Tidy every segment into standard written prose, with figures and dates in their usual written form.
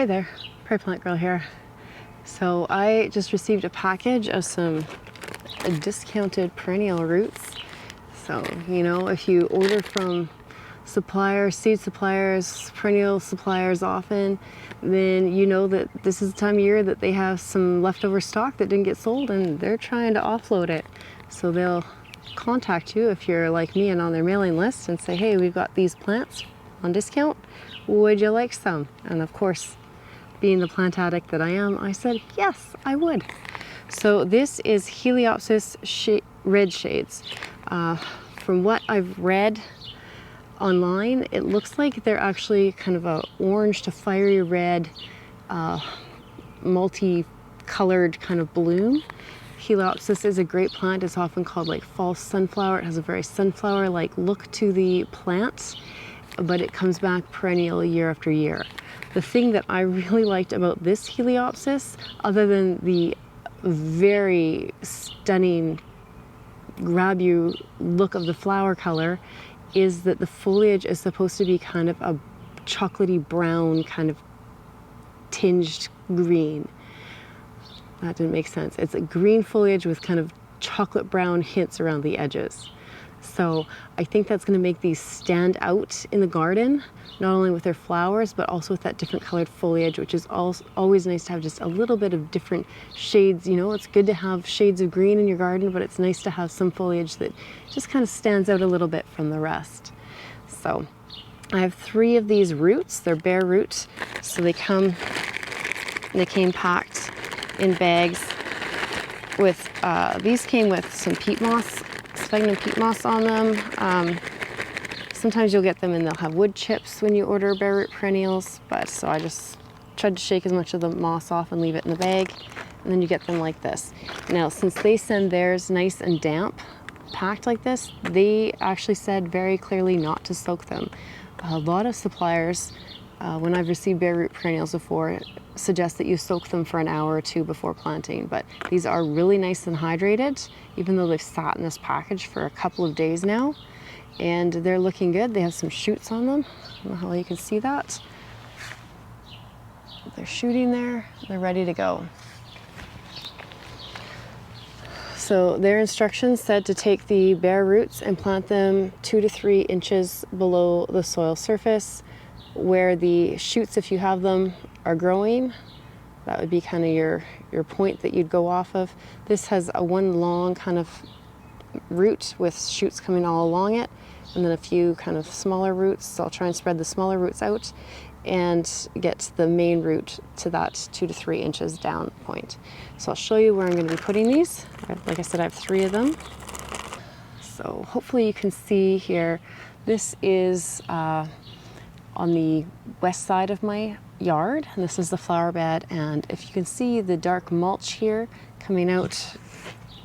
Hey there, Prairie Plant Girl here. So I just received a package of some discounted perennial roots. So, you know, if you order from suppliers, seed suppliers, perennial suppliers often, then you know that this is the time of year that they have some leftover stock that didn't get sold and they're trying to offload it. So they'll contact you if you're like me and on their mailing list and say, hey, we've got these plants on discount. Would you like some? And of course, being the plant addict that I am, I said, yes, I would. So this is Heliopsis red shades. From what I've read online, it looks like they're actually kind of a orange to fiery red, multi-colored kind of bloom. Heliopsis is a great plant. It's often called like false sunflower. It has a very sunflower-like look to the plant, but it comes back perennial year after year. The thing that I really liked about this Heliopsis, other than the very stunning grab you look of the flower color, is that the foliage is supposed to be kind of a chocolatey brown, kind of tinged green. That didn't make sense. It's a green foliage with kind of chocolate brown hints around the edges. So I think that's going to make these stand out in the garden, not only with their flowers, but also with that different colored foliage, which is always nice to have just a little bit of different shades. You know, it's good to have shades of green in your garden, but it's nice to have some foliage that just kind of stands out a little bit from the rest. So I have 3 of these roots. They're bare root, so they came packed in bags with, these came with some peat moss, sphagnum peat moss on them. Sometimes you'll get them and they'll have wood chips when you order bare root perennials, but so I just tried to shake as much of the moss off and leave it in the bag, and then you get them like this. Now, since they send theirs nice and damp, packed like this, they actually said very clearly not to soak them. A lot of suppliers, when I've received bare root perennials before, suggest that you soak them for an hour or 2 before planting, but these are really nice and hydrated, even though they've sat in this package for a couple of days now, and they're looking good. They have some shoots on them. I don't know how well you can see that. They're shooting there. They're ready to go. So their instructions said to take the bare roots and plant them 2 to 3 inches below the soil surface, where the shoots, if you have them, are growing. That would be kind of your point that you'd go off of. This has one long kind of root with shoots coming all along it, and then a few kind of smaller roots. So I'll try and spread the smaller roots out and get the main root to that 2 to 3 inches down point. So I'll show you where I'm going to be putting these. Like I said, I have 3 of them. So hopefully you can see here, this is on the west side of my yard, and this is the flower bed, and if you can see the dark mulch here coming out,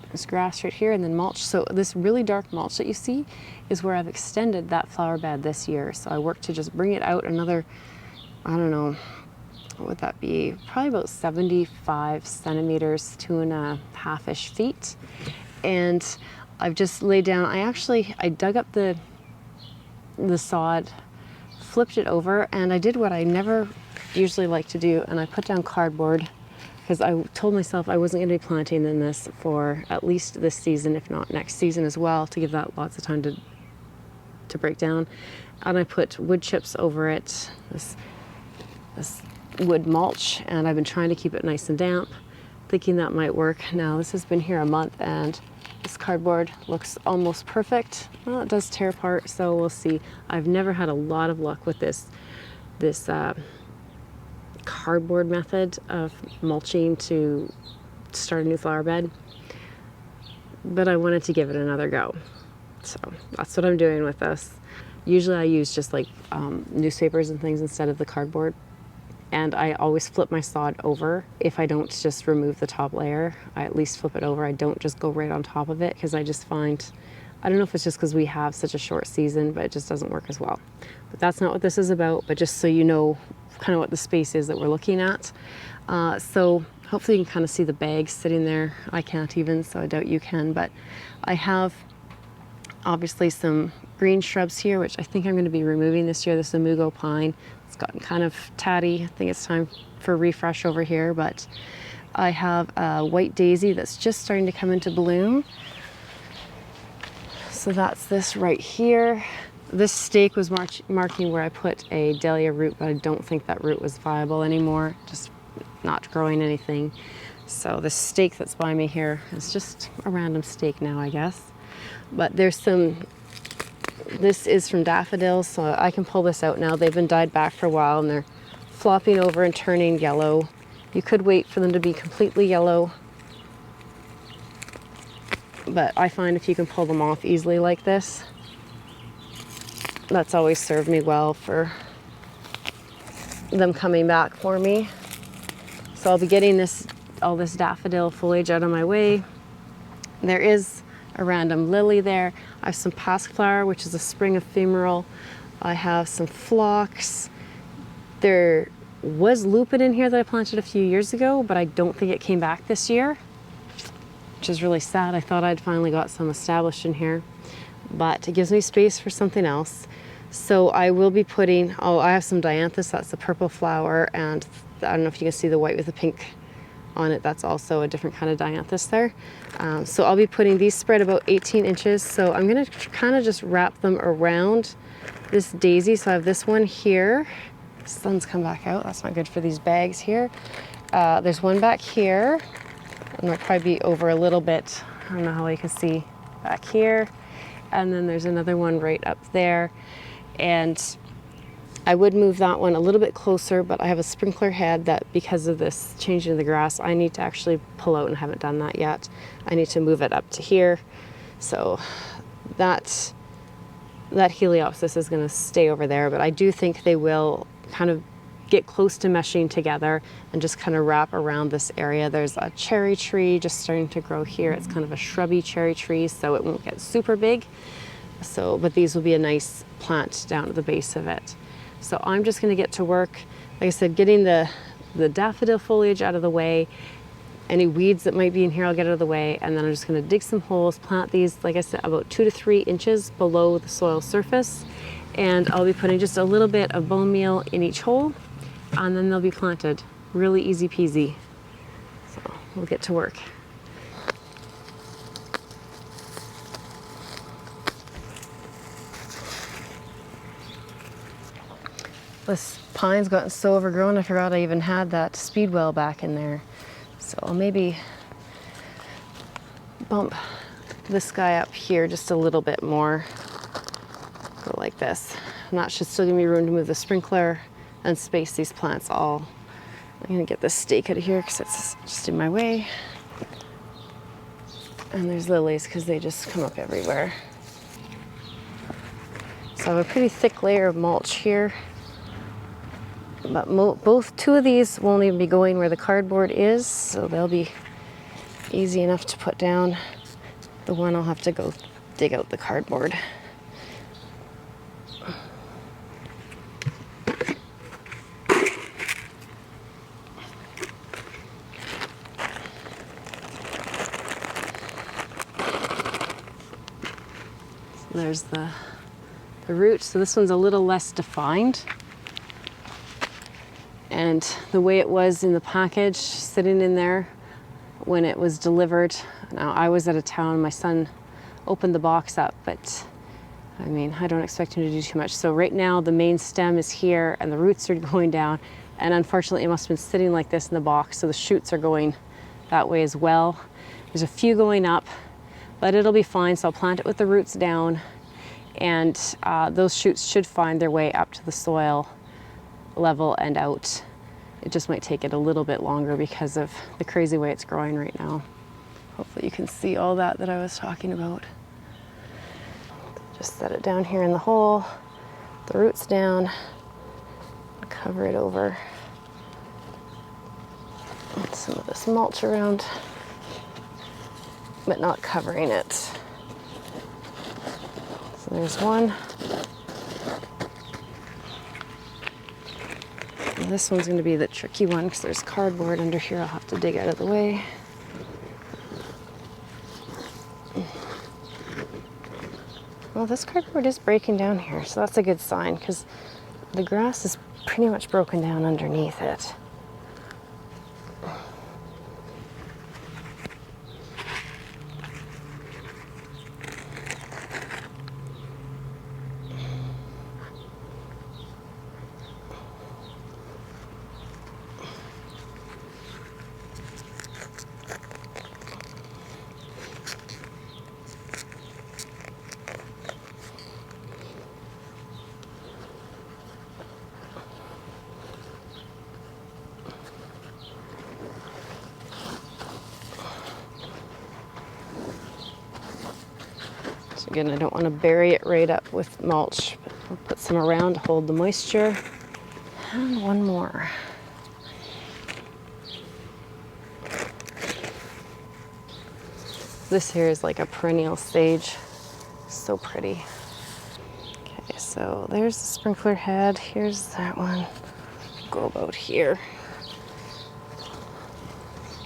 there's grass right here and then mulch. So this really dark mulch that you see is where I've extended that flower bed this year. So I worked to just bring it out another, I don't know, what would that be? Probably about 75 centimeters, 2.5-ish feet. And I've just laid down, I dug up the sod, flipped it over, and I did what I never usually like to do, and I put down cardboard, because I told myself I wasn't going to be planting in this for at least this season, if not next season as well, to give that lots of time to break down. And I put wood chips over it, this wood mulch, and I've been trying to keep it nice and damp, thinking that might work. Now this has been here a month, and this cardboard looks almost perfect. Well, it does tear apart, so we'll see. I've never had a lot of luck with this cardboard method of mulching to start a new flower bed, but I wanted to give it another go. So that's what I'm doing with this. Usually I use just like newspapers and things instead of the cardboard. And I always flip my sod over. If I don't just remove the top layer, I at least flip it over. I don't just go right on top of it, because I just find, I don't know if it's just because we have such a short season, but it just doesn't work as well. But that's not what this is about, but just so you know kind of what the space is that we're looking at. So hopefully you can kind of see the bags sitting there. I can't even, so I doubt you can, but I have obviously some green shrubs here, which I think I'm going to be removing this year. This is a mugo pine. It's gotten kind of tatty. I think it's time for a refresh over here, but I have a white daisy that's just starting to come into bloom. So that's this right here. This stake was marking where I put a dahlia root, but I don't think that root was viable anymore, just not growing anything. So the stake that's by me here is just a random stake now, I guess. But there's some, this is from daffodils, so I can pull this out now. They've been dyed back for a while and they're flopping over and turning yellow. You could wait for them to be completely yellow, but I find if you can pull them off easily like this, that's always served me well for them coming back for me. So I'll be getting all this daffodil foliage out of my way. There is a random lily there. I have some pasqueflower, which is a spring ephemeral. I have some phlox. There was lupin in here that I planted a few years ago, but I don't think it came back this year, which is really sad. I thought I'd finally got some established in here, but it gives me space for something else. So I will be putting, I have some dianthus, that's the purple flower, and I don't know if you can see the white with the pink on it, that's also a different kind of dianthus there. So I'll be putting these spread about 18 inches. So I'm gonna kind of just wrap them around this daisy. So I have this one here. The sun's come back out, that's not good for these bags here. There's one back here, and they'll probably be over a little bit. I don't know how you can see back here. And then there's another one right up there. And I would move that one a little bit closer, but I have a sprinkler head that because of this change in the grass, I need to actually pull out, and I haven't done that yet. I need to move it up to here. So that Heliopsis is gonna stay over there, but I do think they will kind of get close to meshing together and just kind of wrap around this area. There's a cherry tree just starting to grow here. It's kind of a shrubby cherry tree, so it won't get super big. So, but these will be a nice plant down at the base of it. So I'm just gonna get to work, like I said, getting the daffodil foliage out of the way. Any weeds that might be in here, I'll get out of the way. And then I'm just gonna dig some holes, plant these, like I said, about 2 to 3 inches below the soil surface. And I'll be putting just a little bit of bone meal in each hole, and then they'll be planted. Really easy peasy. So we'll get to work. This pine's gotten so overgrown, I forgot I even had that speedwell back in there. So I'll maybe bump this guy up here just a little bit more. Go like this. And that should still give me room to move the sprinkler and space these plants all. I'm gonna get this stake out of here because it's just in my way. And there's lilies because they just come up everywhere. So I have a pretty thick layer of mulch here. But two of these won't even be going where the cardboard is, so they'll be easy enough to put down. The one I'll have to go dig out the cardboard. So there's the root. So this one's a little less defined. And the way it was in the package, sitting in there when it was delivered. Now, I was out of town, my son opened the box up, but I mean, I don't expect him to do too much. So right now, the main stem is here and the roots are going down. And unfortunately, it must have been sitting like this in the box, so the shoots are going that way as well. There's a few going up, but it'll be fine. So I'll plant it with the roots down, and those shoots should find their way up to the soil level and out. It just might take it a little bit longer because of the crazy way it's growing right now. Hopefully you can see all that I was talking about. Just set it down here in the hole, the roots down, cover it over. And some of this mulch around, but not covering it. So there's one. And this one's going to be the tricky one because there's cardboard under here. I'll have to dig out of the way. Well, this cardboard is breaking down here, so that's a good sign because the grass is pretty much broken down underneath it. Again, I don't want to bury it right up with mulch, but I'll put some around to hold the moisture. And one more. This here is like a perennial sage. So pretty. Okay, so there's the sprinkler head. Here's that one. Go about here.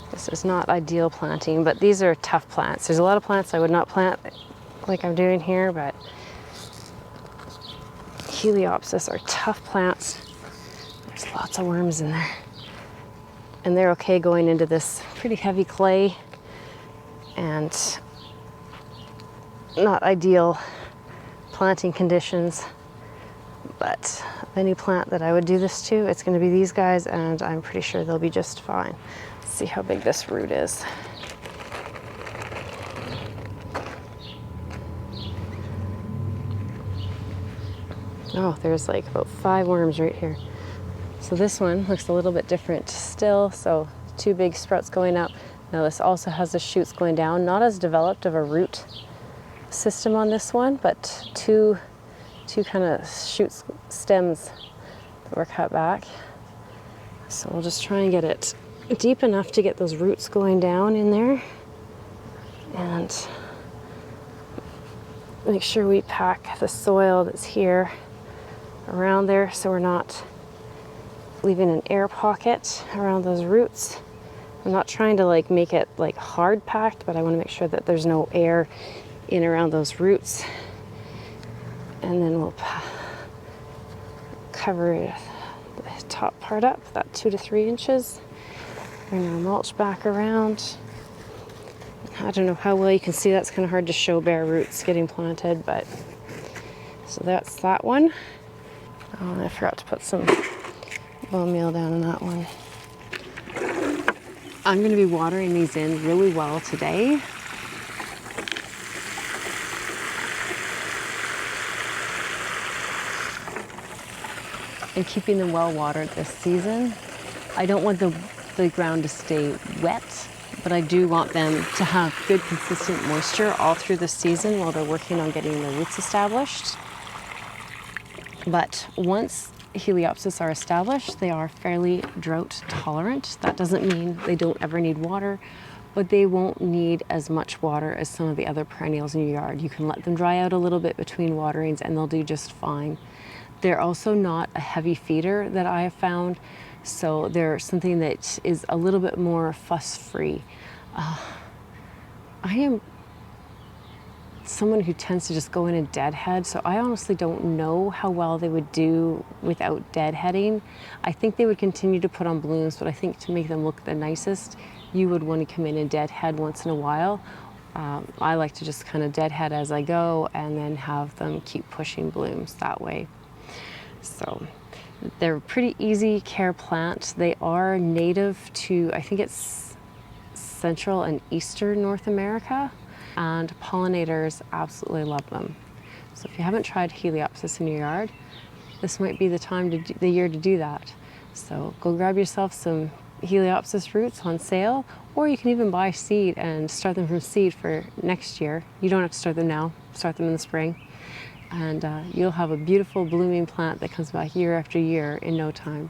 This is not ideal planting, but these are tough plants. There's a lot of plants I would not plant like I'm doing here, but Heliopsis are tough plants. There's lots of worms in there. And they're okay going into this pretty heavy clay and not ideal planting conditions. But any plant that I would do this to, it's going to be these guys, and I'm pretty sure they'll be just fine. Let's see how big this root is. Oh, there's like about 5 worms right here. So this one looks a little bit different still. So 2 big sprouts going up. Now this also has the shoots going down. Not as developed of a root system on this one, but two kind of shoots, stems that were cut back. So we'll just try and get it deep enough to get those roots going down in there. And make sure we pack the soil that's here around there so we're not leaving an air pocket around those roots. I'm not trying to like make it like hard packed, but I want to make sure that there's no air in around those roots. And then we'll cover the top part up, about 2 to 3 inches. Bring our mulch back around. I don't know how well you can see, that's kind of hard to show bare roots getting planted, but so that's that one. Oh, and I forgot to put some bone meal down in that one. I'm going to be watering these in really well today. And keeping them well watered this season. I don't want the ground to stay wet, but I do want them to have good consistent moisture all through the season while they're working on getting the roots established. But once Heliopsis are established, they are fairly drought tolerant. That doesn't mean they don't ever need water, but they won't need as much water as some of the other perennials in your yard. You can let them dry out a little bit between waterings and they'll do just fine. They're also not a heavy feeder that I have found, so they're something that is a little bit more fuss-free. I am someone who tends to just go in and deadhead, so I honestly don't know how well they would do without deadheading. I think they would continue to put on blooms, but I think to make them look the nicest, you would want to come in and deadhead once in a while. I like to just kind of deadhead as I go and then have them keep pushing blooms that way. So they're a pretty easy care plant. They are native to, I think it's Central and Eastern North America, and pollinators absolutely love them. So if you haven't tried Heliopsis in your yard, this might be the time the year to do that. So go grab yourself some Heliopsis roots on sale, or you can even buy seed and start them from seed for next year. You don't have to start them now, start them in the spring. And you'll have a beautiful blooming plant that comes back year after year in no time.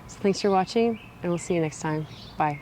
So thanks for watching, and we'll see you next time. Bye.